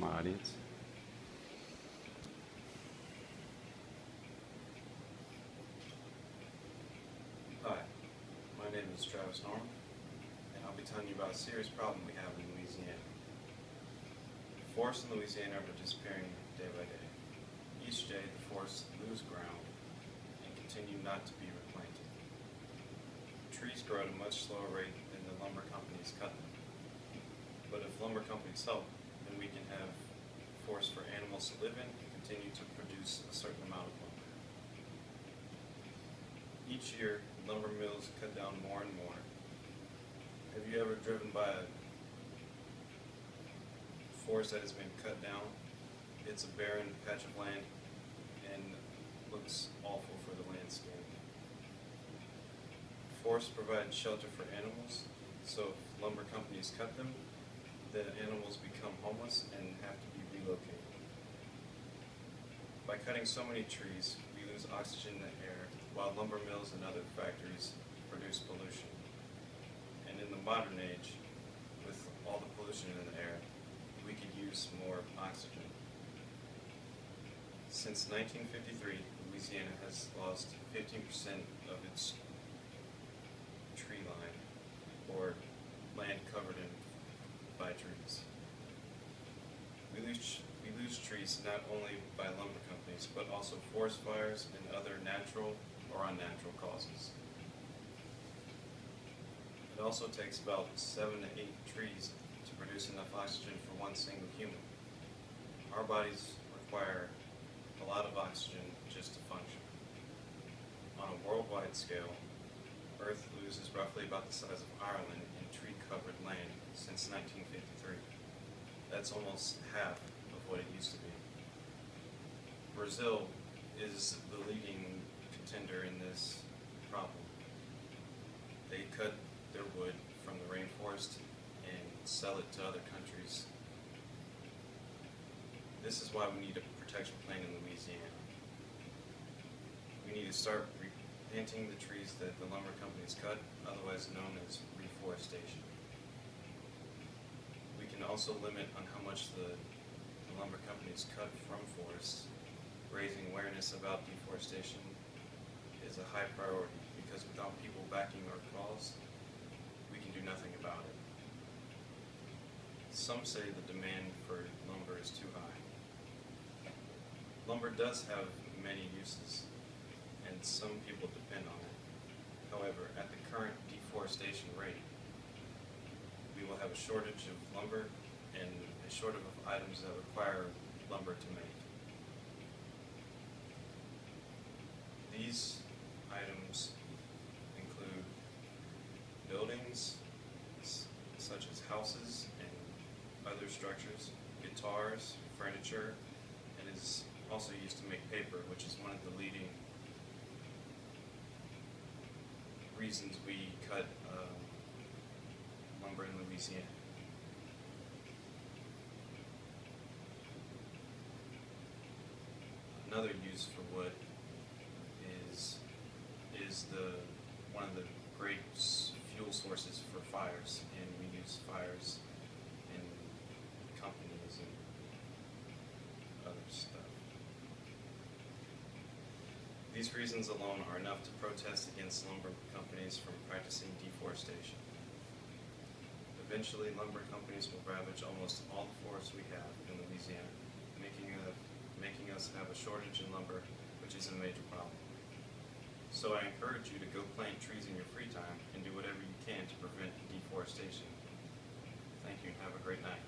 my audience. Hi, my name is Travis Norman, and I'll be telling you about a serious problem we have in Louisiana. Forests in Louisiana are disappearing day by day. Each day the forests lose ground and continue not to be replanted. Trees grow at a much slower rate than the lumber companies cut them. But if lumber companies help, then we can have forests for animals to live in and continue to produce a certain amount of lumber. Each year, lumber mills cut down more and more. Have you ever driven by a forest that has been cut down? It's a barren patch of land and looks awful for the landscape. Forests provide shelter for animals, so if lumber companies cut them, the animals become homeless and have to be relocated. By cutting so many trees, we lose oxygen in the air, while lumber mills and other factories produce pollution. And in the modern age, with all the pollution in the air, we could use more oxygen. Since 1953, Louisiana has lost 15% of its tree line, or land covered in by trees. We lose trees not only by lumber companies, but also forest fires and other natural or unnatural causes. It also takes about 7 to 8 trees to produce enough oxygen for one single human. Our bodies require a lot of oxygen just to function. On a worldwide scale, Earth loses roughly about the size of Ireland in tree-covered land since 1953. That's almost half of what it used to be. Brazil is the leading contender in this problem. They cut their wood from the rainforest and sell it to other countries. This is why we need a protection plan in Louisiana. We need to start replanting the trees that the lumber companies cut, otherwise known as reforestation. We can also limit on how much the lumber companies cut from forests. Raising awareness about deforestation is a high priority, because without people backing our cause, we can do nothing about it. Some say the demand for lumber is too high. Lumber does have many uses, and some people depend on it. However, at the current deforestation rate, we will have a shortage of lumber and a shortage of items that require lumber to make. These items include buildings, such as houses and other structures, guitars, furniture, and is also used to make paper, which is one of the leading reasons we cut lumber in Louisiana. Another use for wood is one of the great fuel sources for fires, and we use fires in companies and other stuff. These reasons alone are enough to protest against lumber companies from practicing deforestation. Eventually, lumber companies will ravage almost all the forests we have in Louisiana, making us have a shortage in lumber, which is a major problem. So I encourage you to go plant trees in your free time and do whatever you can to prevent deforestation. Thank you and have a great night.